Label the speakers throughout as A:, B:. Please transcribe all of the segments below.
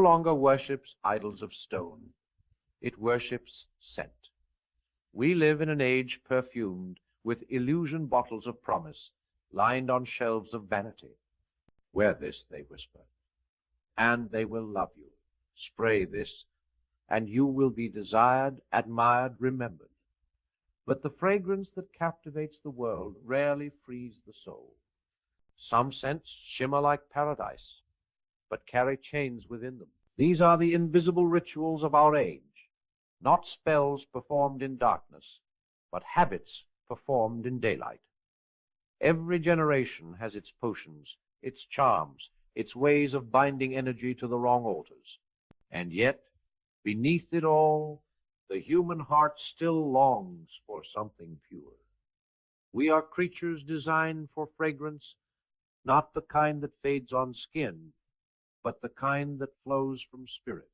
A: longer worships idols of stone. It worships scent. We live in an age perfumed with illusion bottles of promise, lined on shelves of vanity. Wear this, they whisper, and they will love you. Spray this, and you will be desired, admired, remembered. But the fragrance that captivates the world rarely frees the soul. Some scents shimmer like paradise, but carry chains within them. These are the invisible rituals of our age, not spells performed in darkness, but habits performed in daylight. Every generation has its potions, its charms, its ways of binding energy to the wrong altars. And yet, beneath it all, the human heart still longs for something pure. We are creatures designed for fragrance, not the kind that fades on skin, but the kind that flows from spirit.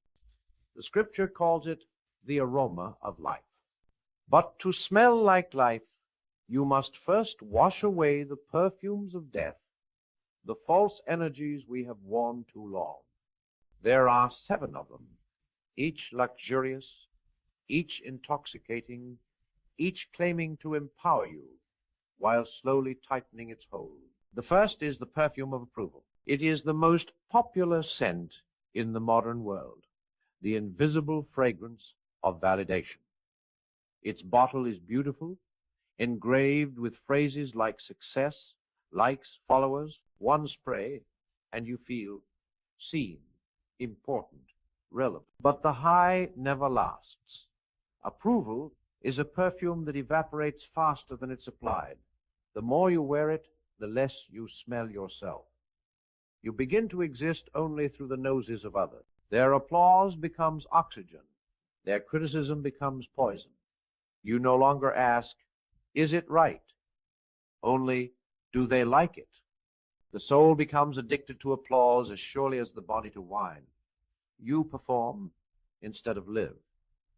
A: The scripture calls it the aroma of life. But to smell like life, you must first wash away the perfumes of death, the false energies we have worn too long. There are 7 of them, each luxurious, each intoxicating, each claiming to empower you, while slowly tightening its hold. The first is the perfume of approval. It is the most popular scent in the modern world, the invisible fragrance of validation. Its bottle is beautiful, engraved with phrases like success, likes, followers. One spray, and you feel seen, important, relevant. But the high never lasts. Approval is a perfume that evaporates faster than it's applied. The more you wear it, the less you smell yourself. You begin to exist only through the noses of others. Their applause becomes oxygen. Their criticism becomes poison. You no longer ask, is it right? Only, do they like it? The soul becomes addicted to applause as surely as the body to wine. You perform instead of live,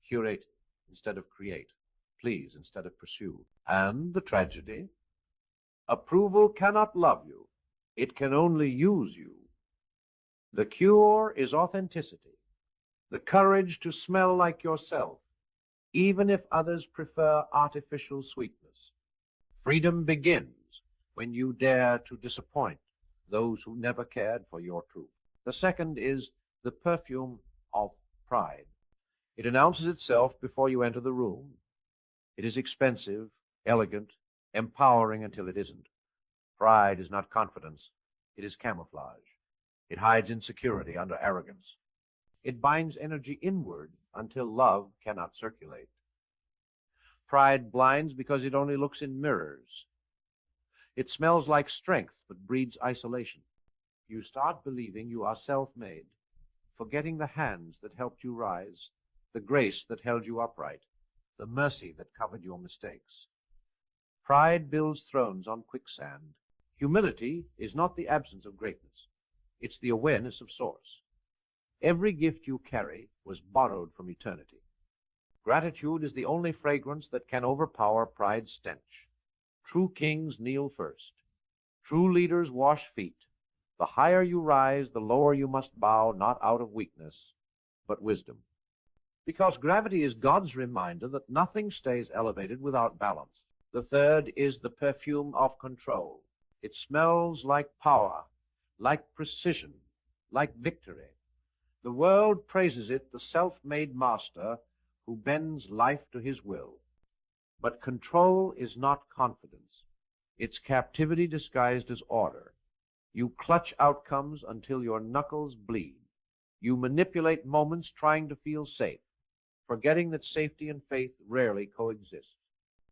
A: curate instead of create, please instead of pursue. And the tragedy? Approval cannot love you. It can only use you. The cure is authenticity, the courage to smell like yourself, even if others prefer artificial sweetness. Freedom begins when you dare to disappoint those who never cared for your truth. The second is the perfume of pride. It announces itself before you enter the room. It is expensive, elegant, empowering until it isn't. Pride is not confidence. It is camouflage. It hides insecurity under arrogance. It binds energy inward until love cannot circulate. Pride blinds because it only looks in mirrors. It smells like strength, but breeds isolation. You start believing you are self-made, forgetting the hands that helped you rise, the grace that held you upright, the mercy that covered your mistakes. Pride builds thrones on quicksand. Humility is not the absence of greatness. It's the awareness of source. Every gift you carry was borrowed from eternity. Gratitude is the only fragrance that can overpower pride's stench. True kings kneel first. True leaders wash feet. The higher you rise, the lower you must bow, not out of weakness, but wisdom. Because gravity is God's reminder that nothing stays elevated without balance. The third is the perfume of control. It smells like power, like precision, like victory. The world praises it the self-made master who bends life to his will. But control is not confidence. It's captivity disguised as order. You clutch outcomes until your knuckles bleed. You manipulate moments trying to feel safe, forgetting that safety and faith rarely coexist.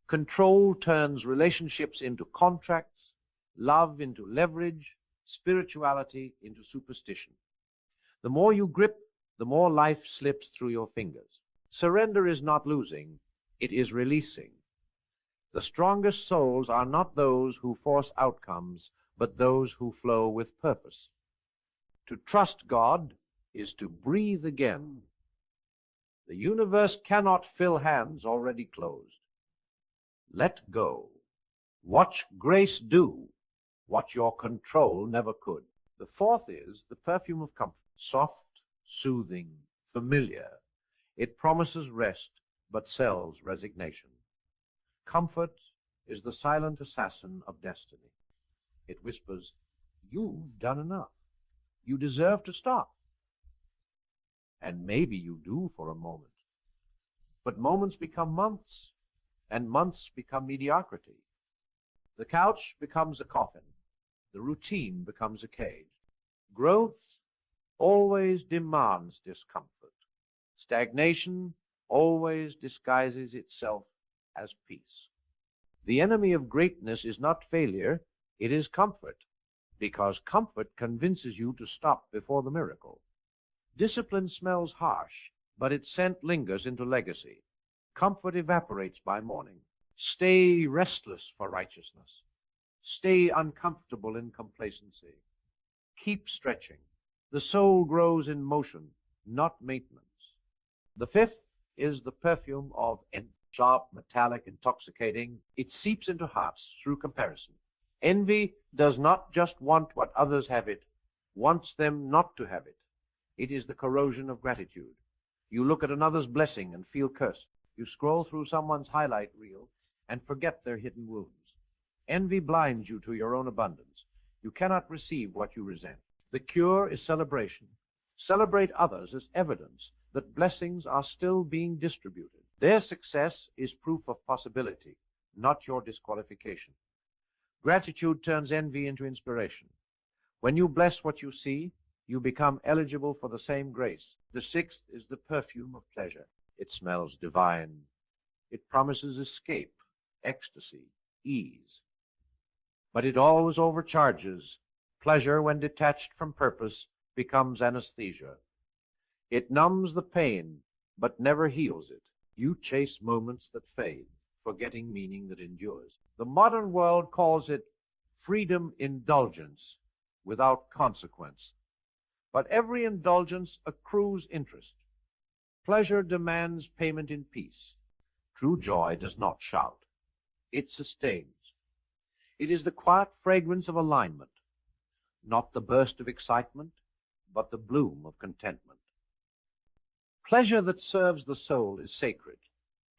A: Control turns relationships into contracts, love into leverage, spirituality into superstition. The more you grip, the more life slips through your fingers. Surrender is not losing, it is releasing. The strongest souls are not those who force outcomes, but those who flow with purpose. To trust God is to breathe again. The universe cannot fill hands already closed. Let go. Watch grace do what your control never could. The fourth is the perfume of comfort. Soft, soothing, familiar. It promises rest, but sells resignation. Comfort is the silent assassin of destiny. It whispers, "You've done enough. You deserve to stop." And maybe you do for a moment. But moments become months, and months become mediocrity. The couch becomes a coffin. The routine becomes a cage. Growth always demands discomfort. Stagnation always disguises itself as peace. The enemy of greatness is not failure, it is comfort, because comfort convinces you to stop before the miracle. Discipline smells harsh, but its scent lingers into legacy. Comfort evaporates by morning. Stay restless for righteousness. Stay uncomfortable in complacency. Keep stretching. The soul grows in motion, not maintenance. The fifth is the perfume of envy. Sharp, metallic, intoxicating, it seeps into hearts through comparison. Envy does not just want what others have it, wants them not to have it. It is the corrosion of gratitude. You look at another's blessing and feel cursed. You scroll through someone's highlight reel and forget their hidden wounds. Envy blinds you to your own abundance. You cannot receive what you resent. The cure is celebration. Celebrate others as evidence that blessings are still being distributed. Their success is proof of possibility, not your disqualification. Gratitude turns envy into inspiration. When you bless what you see, you become eligible for the same grace. The sixth is the perfume of pleasure. It smells divine. It promises escape, ecstasy, ease. But it always overcharges. Pleasure, when detached from purpose, becomes anesthesia. It numbs the pain, but never heals it. You chase moments that fade, forgetting meaning that endures. The modern world calls it freedom indulgence without consequence. But every indulgence accrues interest. Pleasure demands payment in peace. True joy does not shout. It sustains. It is the quiet fragrance of alignment, not the burst of excitement, but the bloom of contentment. Pleasure that serves the soul is sacred.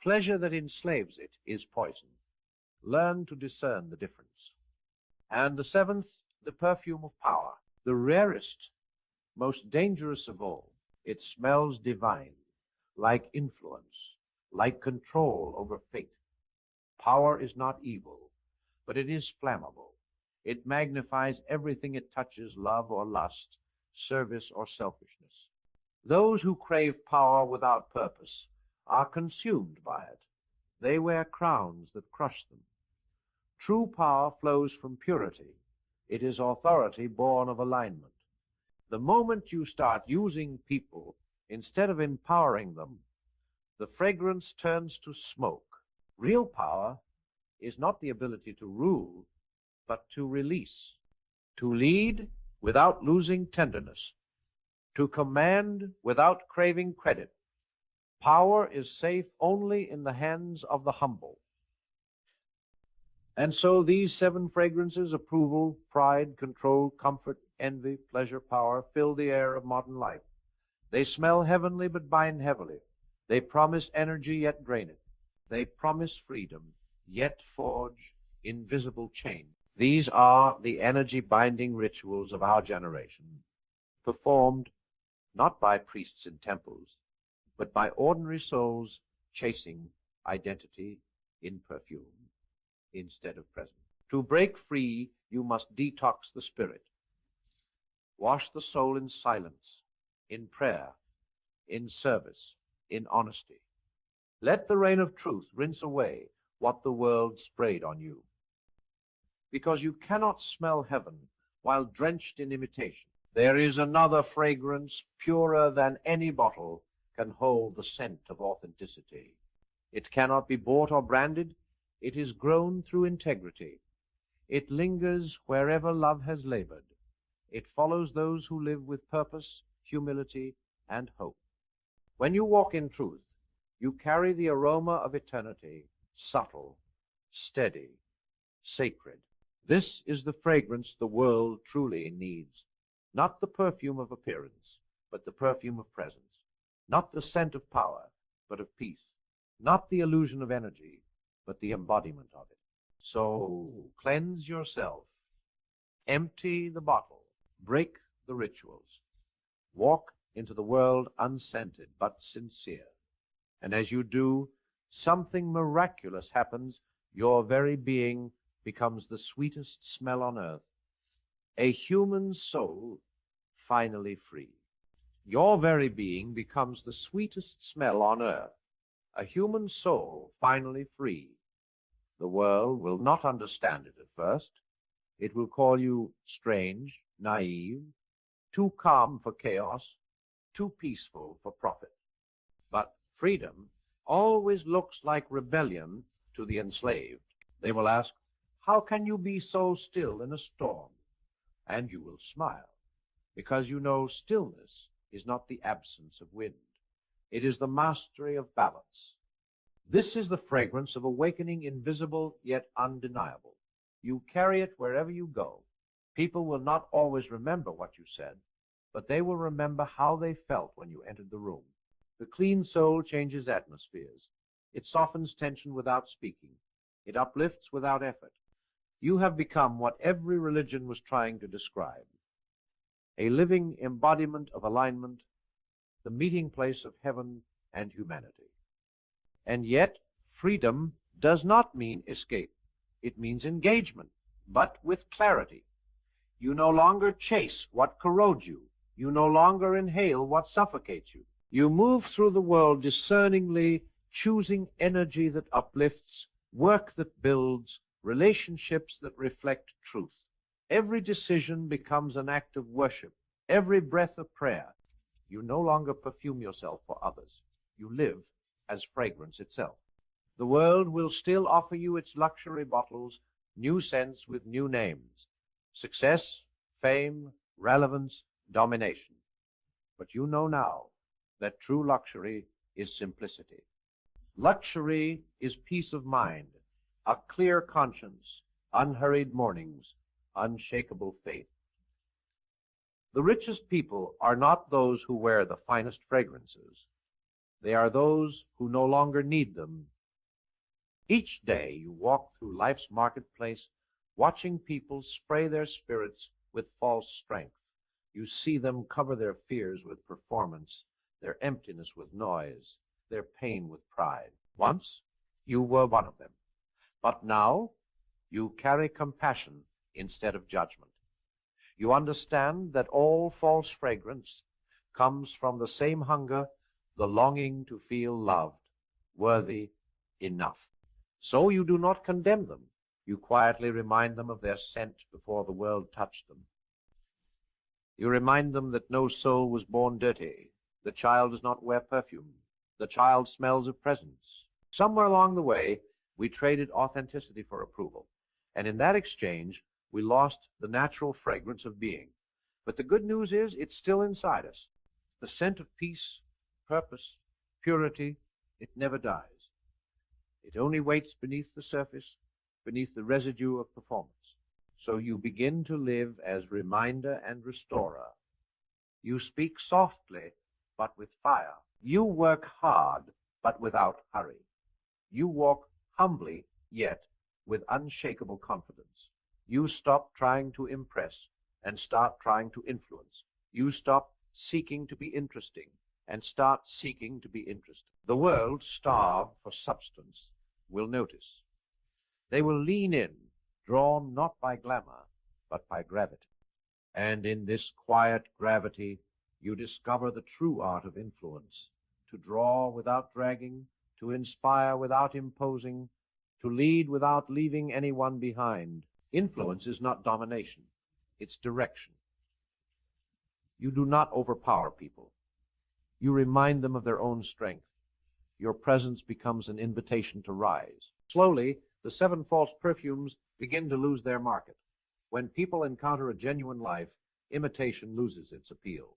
A: Pleasure that enslaves it is poison. Learn to discern the difference. And the seventh, the perfume of power, the rarest, most dangerous of all. It smells divine, like influence, like control over fate. Power is not evil, but it is flammable. It magnifies everything it touches, love or lust, service or selfishness. Those who crave power without purpose are consumed by it. They wear crowns that crush them. True power flows from purity. It is authority born of alignment. The moment you start using people instead of empowering them, the fragrance turns to smoke. Real power is not the ability to rule, but to release, to lead without losing tenderness, to command without craving credit. Power is safe only in the hands of the humble. And so these seven fragrances, approval, pride, control, comfort, envy, pleasure, power, fill the air of modern life. They smell heavenly but bind heavily. They promise energy yet drain it. They promise freedom yet forge invisible chains. These are the energy-binding rituals of our generation, performed not by priests in temples, but by ordinary souls chasing identity in perfume instead of presence. To break free, you must detox the spirit. Wash the soul in silence, in prayer, in service, in honesty. Let the rain of truth rinse away what the world sprayed on you. Because you cannot smell heaven while drenched in imitation. There is another fragrance purer than any bottle can hold the scent of authenticity. It cannot be bought or branded. It is grown through integrity. It lingers wherever love has labored. It follows those who live with purpose, humility, and hope. When you walk in truth, you carry the aroma of eternity, subtle, steady, sacred. This is the fragrance the world truly needs, not the perfume of appearance, but the perfume of presence. Not the scent of power, but of peace. Not the illusion of energy, but the embodiment of it. So cleanse yourself. Empty the bottle. Break the rituals. Walk into the world unscented, but sincere. And as you do, something miraculous happens. Your very being becomes the sweetest smell on earth. A human soul finally free. Your very being becomes the sweetest smell on earth. A human soul finally free. The world will not understand it at first. It will call you strange, naive, too calm for chaos, too peaceful for profit. But freedom always looks like rebellion to the enslaved. They will ask, how can you be so still in a storm? And you will smile, because you know stillness is not the absence of wind. It is the mastery of balance. This is the fragrance of awakening, invisible yet undeniable. You carry it wherever you go. People will not always remember what you said, but they will remember how they felt when you entered the room. The clean soul changes atmospheres. It softens tension without speaking. It uplifts without effort. You have become what every religion was trying to describe: a living embodiment of alignment, the meeting place of heaven and humanity. And yet, freedom does not mean escape. It means engagement, but with clarity. You no longer chase what corrodes you. You no longer inhale what suffocates you. You move through the world discerningly, choosing energy that uplifts, work that builds, relationships that reflect truth. Every decision becomes an act of worship, every breath a prayer. You no longer perfume yourself for others. You live as fragrance itself. The world will still offer you its luxury bottles, new scents with new names: success, fame, relevance, domination. But you know now that true luxury is simplicity. Luxury is peace of mind, a clear conscience, unhurried mornings, unshakable faith. The richest people are not those who wear the finest fragrances. They are those who no longer need them. Each day you walk through life's marketplace, watching people spray their spirits with false strength. You see them cover their fears with performance, their emptiness with noise, their pain with pride. Once you were one of them, but now you carry compassion instead of judgment. You understand that all false fragrance comes from the same hunger, the longing to feel loved, worthy, enough. So you do not condemn them. You quietly remind them of their scent before the world touched them. You remind them that no soul was born dirty. The child does not wear perfume. The child smells of presence. Somewhere along the way, we traded authenticity for approval, and in that exchange, we lost the natural fragrance of being. But the good news is, it's still inside us. The scent of peace, purpose, purity, it never dies. It only waits beneath the surface, beneath the residue of performance. So you begin to live as reminder and restorer. You speak softly, but with fire. You work hard, but without hurry. You walk humbly, yet with unshakable confidence. You stop trying to impress and start trying to influence. You stop seeking to be interesting and start seeking to be interested. The world, starved for substance, will notice. They will lean in, drawn not by glamour, but by gravity. And in this quiet gravity, you discover the true art of influence: to draw without dragging, to inspire without imposing, to lead without leaving anyone behind. Influence is not domination, it's direction. You do not overpower people. You remind them of their own strength. Your presence becomes an invitation to rise. Slowly, the 7 false perfumes begin to lose their market. When people encounter a genuine life, imitation loses its appeal.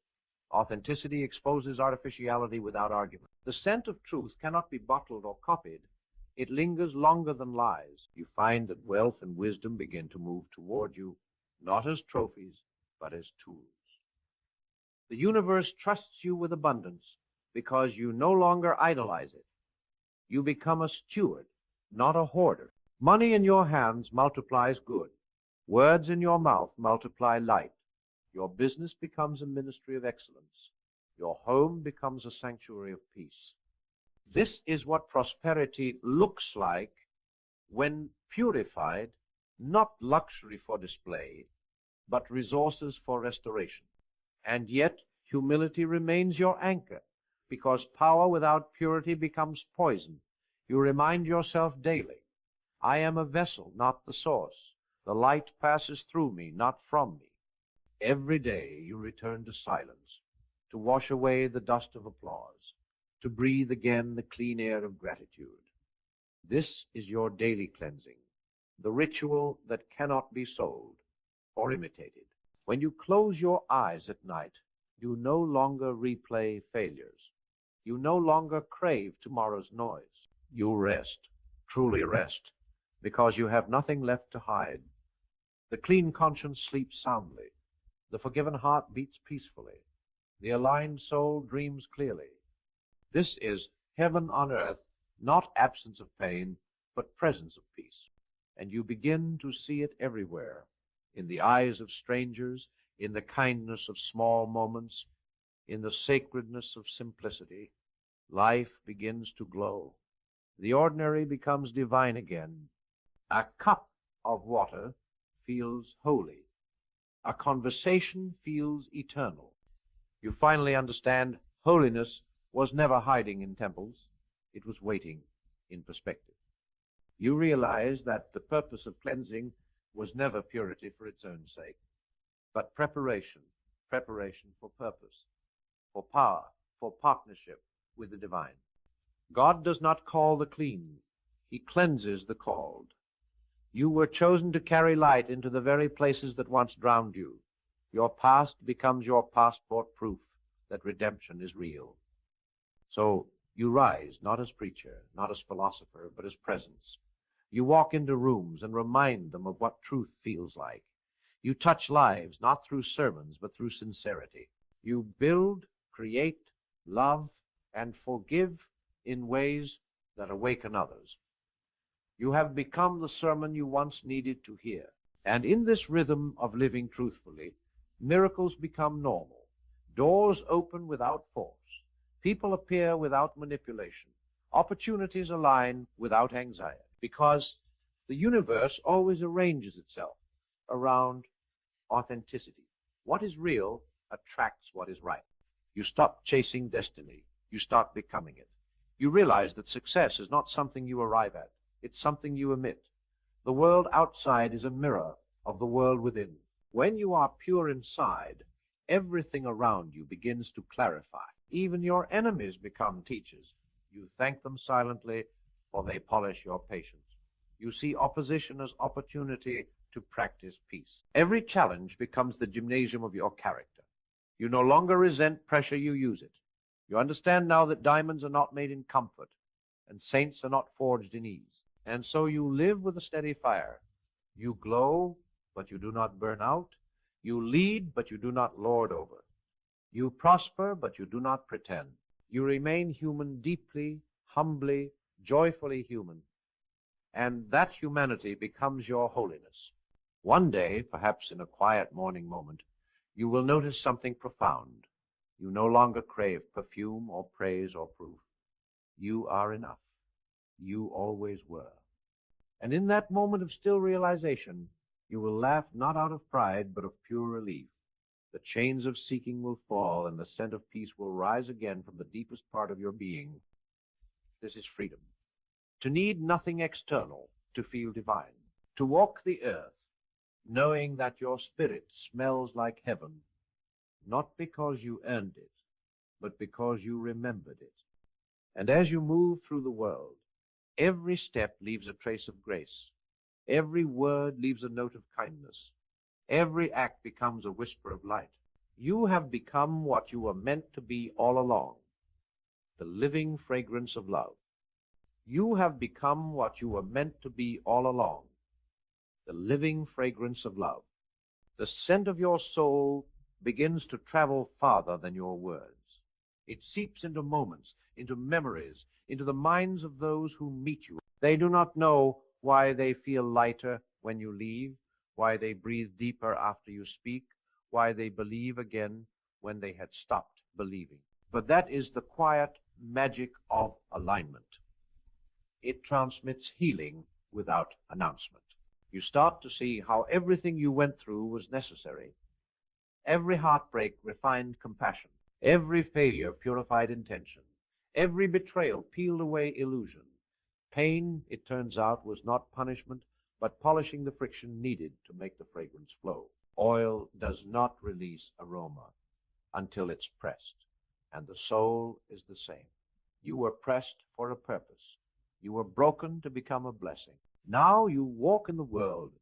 A: Authenticity exposes artificiality without argument. The scent of truth cannot be bottled or copied. It lingers longer than lies. You find that wealth and wisdom begin to move toward you, not as trophies, but as tools. The universe trusts you with abundance because you no longer idolize it. You become a steward, not a hoarder. Money in your hands multiplies good. Words in your mouth multiply light. Your business becomes a ministry of excellence. Your home becomes a sanctuary of peace. This is what prosperity looks like when purified, not luxury for display, but resources for restoration. And yet, humility remains your anchor, because power without purity becomes poison. You remind yourself daily, I am a vessel, not the source. The light passes through me, not from me. Every day you return to silence, to wash away the dust of applause, to breathe again the clean air of gratitude. This is your daily cleansing, the ritual that cannot be sold or imitated. When you close your eyes at night, you no longer replay failures. You no longer crave tomorrow's noise. You rest, truly rest, because you have nothing left to hide. The clean conscience sleeps soundly. The forgiven heart beats peacefully. The aligned soul dreams clearly. This is heaven on earth, not absence of pain, but presence of peace. And you begin to see it everywhere, in the eyes of strangers, in the kindness of small moments, in the sacredness of simplicity. Life begins to glow. The ordinary becomes divine again. A cup of water feels holy. A conversation feels eternal. You finally understand holiness was never hiding in temples. It was waiting in perspective. You realize that the purpose of cleansing was never purity for its own sake, but preparation for purpose, for power, for partnership with the divine. God does not call the clean. He cleanses the called. You were chosen to carry light into the very places that once drowned you. Your past becomes your passport proof that redemption is real. So you rise, not as preacher, not as philosopher, but as presence. You walk into rooms and remind them of what truth feels like. You touch lives, not through sermons, but through sincerity. You build, create, love, and forgive in ways that awaken others. You have become the sermon you once needed to hear. And in this rhythm of living truthfully, miracles become normal. Doors open without force. People appear without manipulation. Opportunities align without anxiety, because the universe always arranges itself around authenticity. What is real attracts what is right. You stop chasing destiny. You start becoming it. You realize that success is not something you arrive at. It's something you emit. The world outside is a mirror of the world within. When you are pure inside, everything around you begins to clarify. Even your enemies become teachers. You thank them silently, for they polish your patience. You see opposition as opportunity to practice peace. Every challenge becomes the gymnasium of your character. You no longer resent pressure, you use it. You understand now that diamonds are not made in comfort, and saints are not forged in ease. And so you live with a steady fire. You glow, but you do not burn out. You lead, but you do not lord over. You prosper, but you do not pretend. You remain human, deeply, humbly, joyfully human. And that humanity becomes your holiness. One day, perhaps in a quiet morning moment, you will notice something profound. You no longer crave perfume or praise or proof. You are enough. You always were. And in that moment of still realization, you will laugh not out of pride, but of pure relief. The chains of seeking will fall, and the scent of peace will rise again from the deepest part of your being. This is freedom. To need nothing external to feel divine. To walk the earth, knowing that your spirit smells like heaven, not because you earned it, but because you remembered it. And as you move through the world, every step leaves a trace of grace. Every word leaves a note of kindness. Every act becomes a whisper of light. You have become what you were meant to be all along, the living fragrance of love. You have become what you were meant to be all along, the living fragrance of love. The scent of your soul begins to travel farther than your words. It seeps into moments, into memories, into the minds of those who meet you. They do not know why they feel lighter when you leave, why they breathe deeper after you speak, why they believe again when they had stopped believing. But that is the quiet magic of alignment. It transmits healing without announcement. You start to see how everything you went through was necessary. Every heartbreak refined compassion, every failure purified intention, every betrayal peeled away illusion. Pain, it turns out, was not punishment, but polishing the friction needed to make the fragrance flow. Oil does not release aroma until it's pressed, and the soul is the same. You were pressed for a purpose. You were broken to become a blessing. Now you walk in the world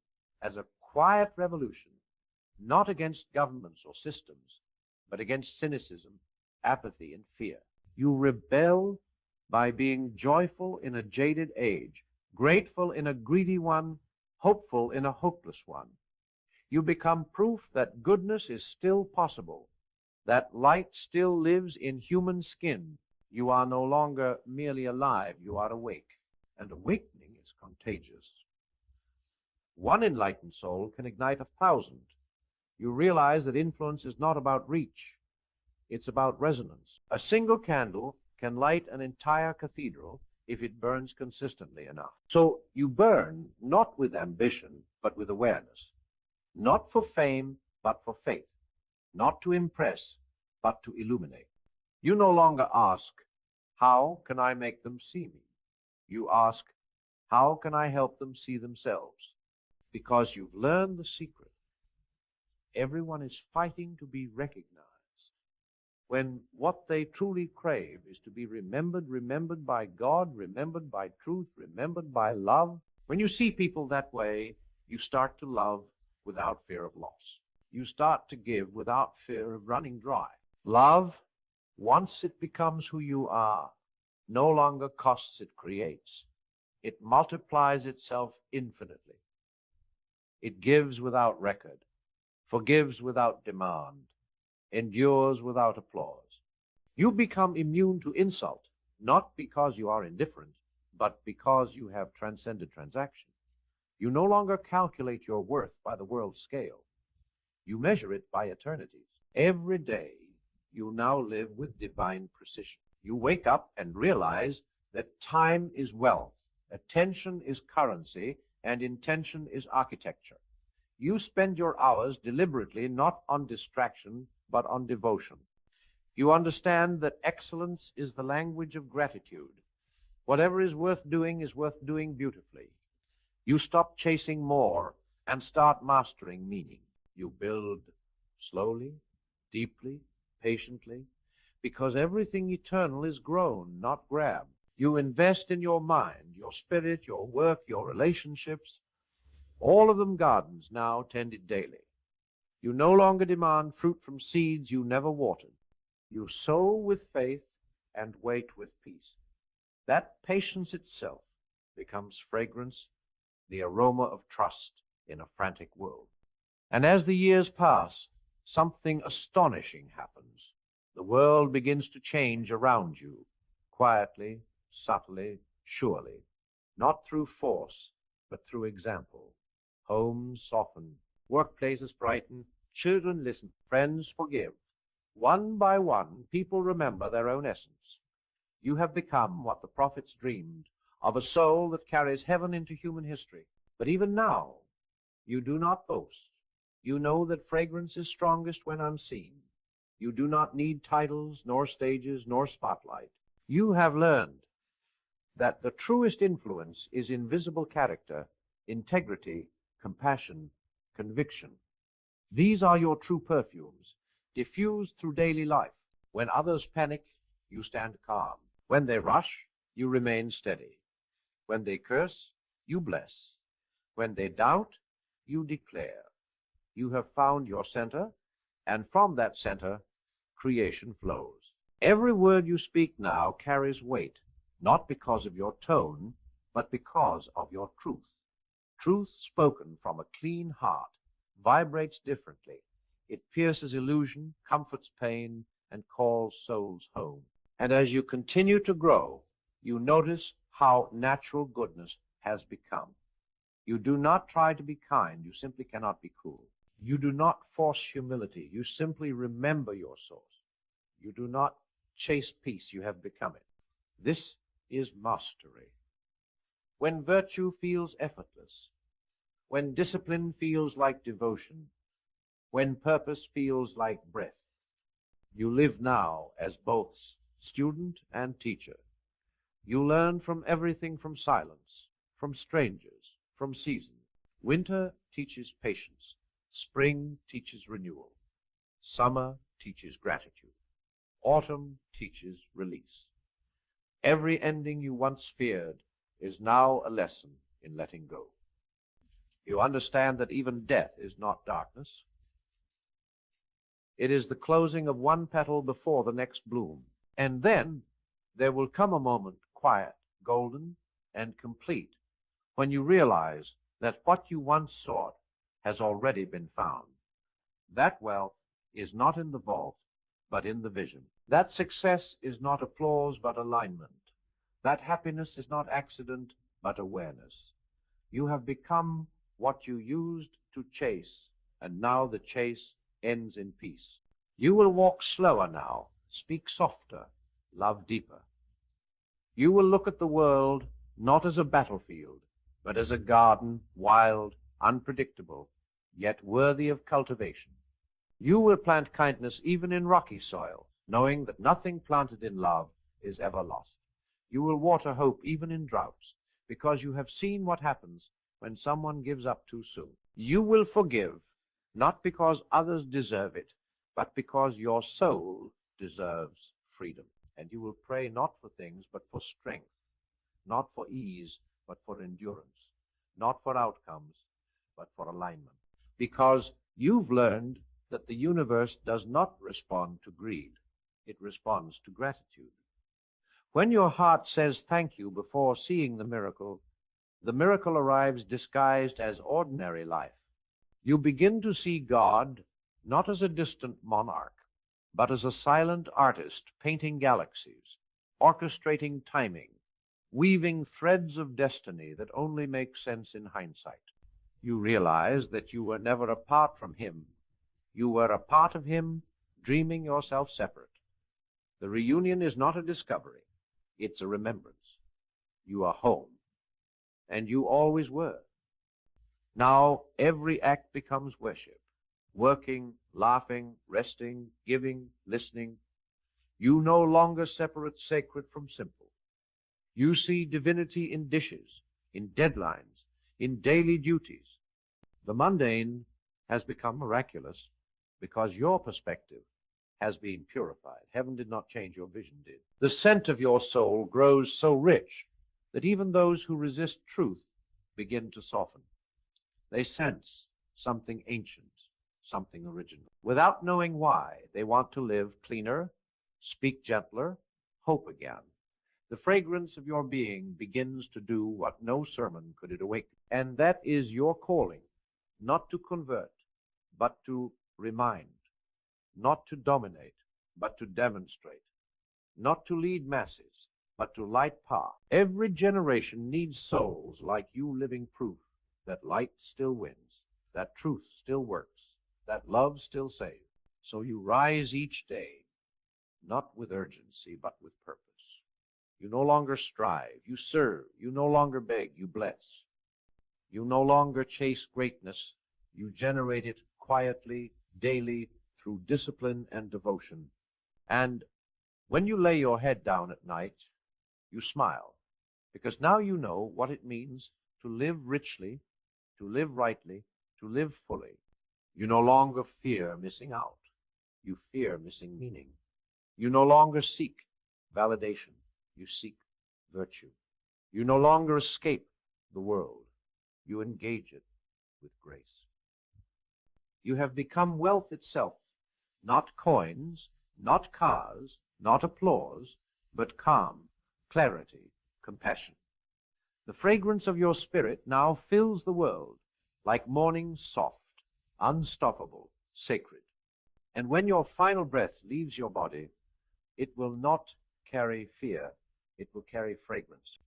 A: as a quiet revolution, not against governments or systems, but against cynicism, apathy, and fear. You rebel by being joyful in a jaded age, grateful in a greedy one, hopeful in a hopeless one. You become proof that goodness is still possible, that light still lives in human skin. You are no longer merely alive, you are awake, and awakening is contagious. One enlightened soul can ignite 1,000. You realize that influence is not about reach, it's about resonance. A single candle can light an entire cathedral if it burns consistently enough. So you burn not with ambition, but with awareness. Not for fame, but for faith. Not to impress, but to illuminate. You no longer ask, how can I make them see me? You ask, how can I help them see themselves? Because you've learned the secret. Everyone is fighting to be recognized, when what they truly crave is to be remembered by God, remembered by truth, remembered by love. When you see people that way, you start to love without fear of loss. You start to give without fear of running dry. Love, once it becomes who you are, no longer costs, it creates. It multiplies itself infinitely. It gives without record, forgives without demand, endures without applause. You become immune to insult, not because you are indifferent, but because you have transcended transaction. You no longer calculate your worth by the world's scale. You measure it by eternities. Every day, you now live with divine precision. You wake up and realize that time is wealth, attention is currency, and intention is architecture. You spend your hours deliberately not on distraction, but on devotion. You understand that excellence is the language of gratitude. Whatever is worth doing beautifully. You stop chasing more and start mastering meaning. You build slowly, deeply, patiently, because everything eternal is grown, not grabbed. You invest in your mind, your spirit, your work, your relationships, all of them gardens now tended daily. You no longer demand fruit from seeds you never watered. You sow with faith and wait with peace. That patience itself becomes fragrance, the aroma of trust in a frantic world. And as the years pass, something astonishing happens. The world begins to change around you, quietly, subtly, surely, not through force, but through example. Homes soften, workplaces brighten, children listen, friends forgive. One by one, people remember their own essence. You have become what the prophets dreamed, of a soul that carries heaven into human history. But even now, you do not boast. You know that fragrance is strongest when unseen. You do not need titles, nor stages, nor spotlight. You have learned that the truest influence is in visible character, integrity, compassion, conviction. These are your true perfumes, diffused through daily life. When others panic, you stand calm. When they rush, you remain steady. When they curse, you bless. When they doubt, you declare. You have found your center, and from that center, creation flows. Every word you speak now carries weight, not because of your tone, but because of your truth. Truth spoken from a clean heart vibrates differently. It pierces illusion, comforts pain, and calls souls home. And as you continue to grow, you notice how natural goodness has become. You do not try to be kind, you simply cannot be cruel. You do not force humility, you simply remember your source. You do not chase peace, you have become it. This is mastery. When virtue feels effortless, when discipline feels like devotion, when purpose feels like breath, you live now as both student and teacher. You learn from everything, from silence, from strangers, from seasons. Winter teaches patience. Spring teaches renewal. Summer teaches gratitude. Autumn teaches release. Every ending you once feared is now a lesson in letting go. You understand that even death is not darkness. It is the closing of one petal before the next bloom. And then there will come a moment, quiet, golden, and complete, when you realize that what you once sought has already been found. That wealth is not in the vault, but in the vision. That success is not applause, but alignment. That happiness is not accident, but awareness. You have become what you used to chase, and now the chase ends in peace. You will walk slower now, speak softer, love deeper. You will look at the world not as a battlefield, but as a garden, wild, unpredictable, yet worthy of cultivation. You will plant kindness even in rocky soil, knowing that nothing planted in love is ever lost. You will water hope even in droughts, because you have seen what happens when someone gives up too soon. You will forgive, not because others deserve it, but because your soul deserves freedom. And you will pray not for things, but for strength, not for ease, but for endurance, not for outcomes, but for alignment. Because you've learned that the universe does not respond to greed, it responds to gratitude. When your heart says thank you before seeing the miracle arrives disguised as ordinary life. You begin to see God not as a distant monarch, but as a silent artist painting galaxies, orchestrating timing, weaving threads of destiny that only make sense in hindsight. You realize that you were never apart from Him. You were a part of Him, dreaming yourself separate. The reunion is not a discovery, it's a remembrance. You are home, and you always were. Now every act becomes worship. Working, laughing, resting, giving, listening. You no longer separate sacred from simple. You see divinity in dishes, in deadlines, in daily duties. The mundane has become miraculous because your perspective has been purified. Heaven did not change, your vision did. The scent of your soul grows so rich that even those who resist truth begin to soften. They sense something ancient, something original. Without knowing why, they want to live cleaner, speak gentler, hope again. The fragrance of your being begins to do what no sermon could awaken. And that is your calling, not to convert, but to remind, not to dominate, but to demonstrate, not to lead masses, but to light path. Every generation needs souls like you, living proof that light still wins, that truth still works, that love still saves. So you rise each day, not with urgency, but with purpose. You no longer strive, you serve. You no longer beg, you bless. You no longer chase greatness, you generate it quietly, daily, through discipline and devotion. And when you lay your head down at night, you smile, because now you know what it means to live richly, to live rightly, to live fully. You no longer fear missing out. You fear missing meaning. You no longer seek validation. You seek virtue. You no longer escape the world. You engage it with grace. You have become wealth itself, not coins, not cars, not applause, but calm, clarity, compassion. The fragrance of your spirit now fills the world like morning, soft, unstoppable, sacred. And when your final breath leaves your body, it will not carry fear. It will carry fragrance.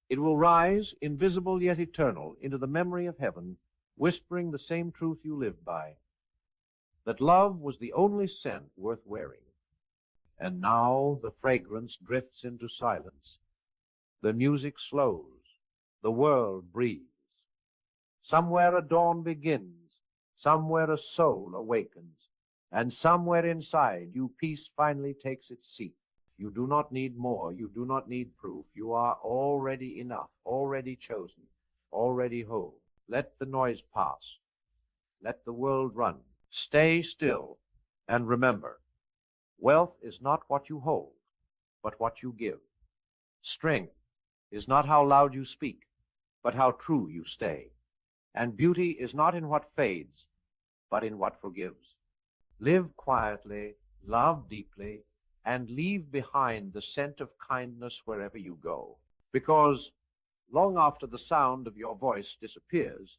A: It will rise, invisible yet eternal, into the memory of heaven, whispering the same truth you lived by, that love was the only scent worth wearing. And now the fragrance drifts into silence. The music slows. The world breathes. Somewhere a dawn begins. Somewhere a soul awakens. And somewhere inside you peace finally takes its seat. You do not need more. You do not need proof. You are already enough, already chosen, already whole. Let the noise pass. Let the world run. Stay still and remember, wealth is not what you hold, but what you give. Strength is not how loud you speak, but how true you stay. And beauty is not in what fades, but in what forgives. Live quietly, love deeply, and leave behind the scent of kindness wherever you go. Because long after the sound of your voice disappears,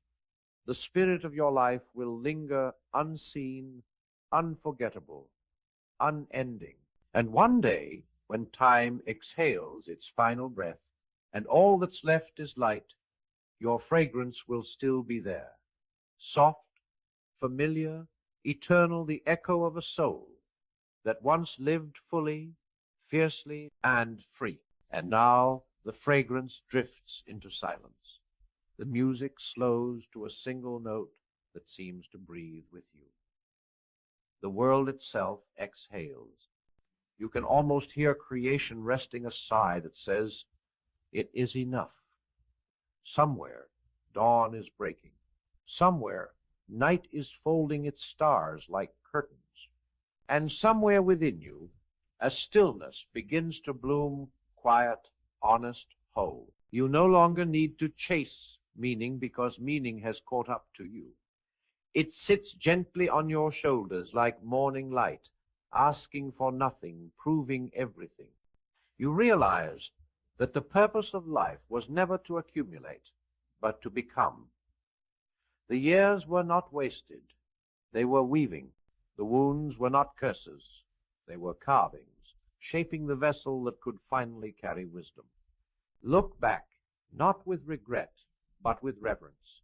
A: the spirit of your life will linger unseen, unforgettable, unending. And one day, when time exhales its final breath, and all that's left is light, your fragrance will still be there, soft, familiar, eternal, the echo of a soul that once lived fully, fiercely, and free. And now the fragrance drifts into silence. The music slows to a single note that seems to breathe with you. The world itself exhales. You can almost hear creation resting a sigh that says, "It is enough." Somewhere, dawn is breaking. Somewhere, night is folding its stars like curtains. And somewhere within you, a stillness begins to bloom, quiet, honest, whole. You no longer need to chase meaning because meaning has caught up to you. It sits gently on your shoulders like morning light, asking for nothing, proving everything. You realize that the purpose of life was never to accumulate, but to become. The years were not wasted. They were weaving. The wounds were not curses. They were carvings, shaping the vessel that could finally carry wisdom. Look back, not with regret, but with reverence.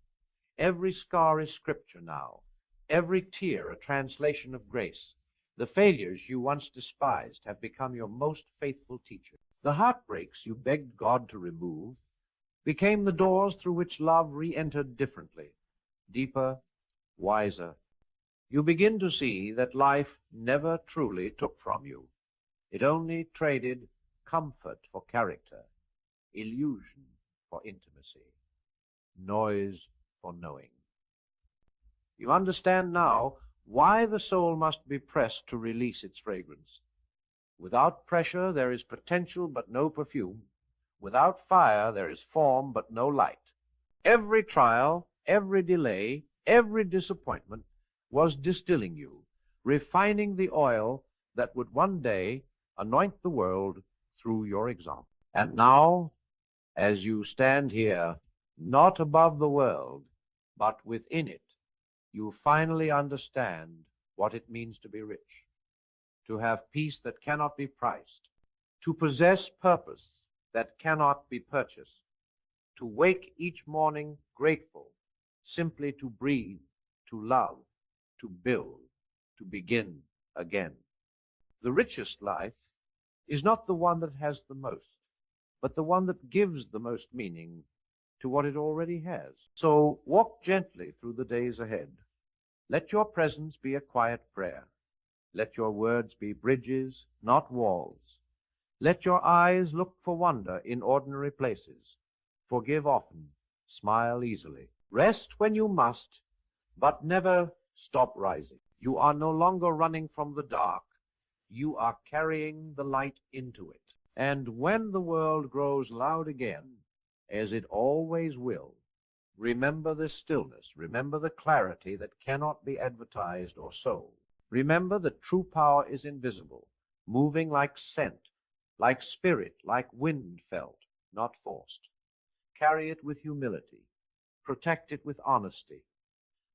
A: Every scar is scripture now, every tear a translation of grace. The failures you once despised have become your most faithful teacher. The heartbreaks you begged God to remove became the doors through which love re-entered differently, deeper, wiser. You begin to see that life never truly took from you. It only traded comfort for character, illusion for intimacy, noise for knowing. You understand now why the soul must be pressed to release its fragrance. Without pressure there is potential but no perfume. Without fire there is form but no light. Every trial, every delay, every disappointment was distilling you, refining the oil that would one day anoint the world through your example. And now, as you stand here, not above the world, but within it, you finally understand what it means to be rich, to have peace that cannot be priced, to possess purpose that cannot be purchased, to wake each morning grateful, simply to breathe, to love, to build, to begin again. The richest life is not the one that has the most, but the one that gives the most meaning to what it already has. So walk gently through the days ahead. Let your presence be a quiet prayer. Let your words be bridges, not walls. Let your eyes look for wonder in ordinary places. Forgive often, smile easily. Rest when you must, but never stop rising. You are no longer running from the dark. You are carrying the light into it. And when the world grows loud again, as it always will, remember this stillness. Remember the clarity that cannot be advertised or sold. Remember that true power is invisible, moving like scent, like spirit, like wind felt, not forced. Carry it with humility. Protect it with honesty.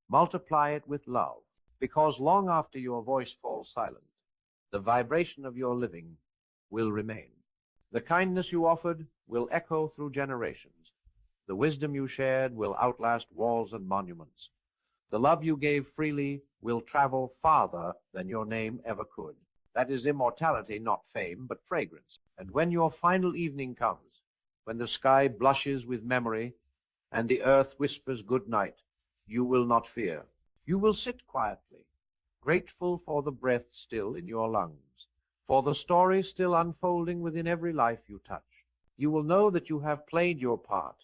A: Multiply it with love. because long after your voice falls silent, the vibration of your living will remain. The kindness you offered will echo through generations. The wisdom you shared will outlast walls and monuments. The love you gave freely will travel farther than your name ever could. That is immortality, not fame, but fragrance. And when your final evening comes, when the sky blushes with memory and the earth whispers good night, you will not fear. You will sit quietly, grateful for the breath still in your lungs, for the story still unfolding within every life you touch. You will know that you have played your part,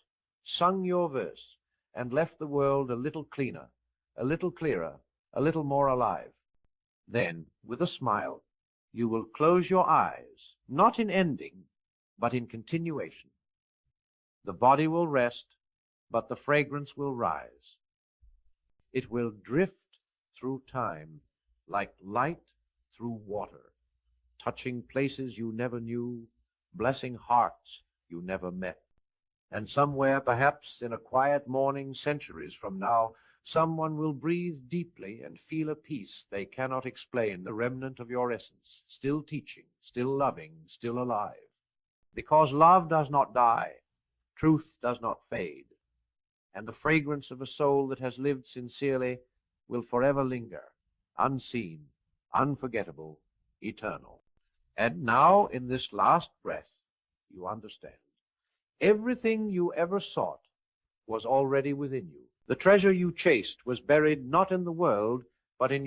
A: sung your verse, and left the world a little cleaner, a little clearer, a little more alive. Then, with a smile, you will close your eyes, not in ending, but in continuation. The body will rest, but the fragrance will rise. It will drift through time like light through water, touching places you never knew, blessing hearts you never met. And somewhere, perhaps in a quiet morning centuries from now, someone will breathe deeply and feel a peace they cannot explain, the remnant of your essence, still teaching, still loving, still alive. Because love does not die, truth does not fade, and the fragrance of a soul that has lived sincerely will forever linger, unseen, unforgettable, eternal. And now, in this last breath, you understand. Everything you ever sought was already within you. The treasure you chased was buried not in the world, but in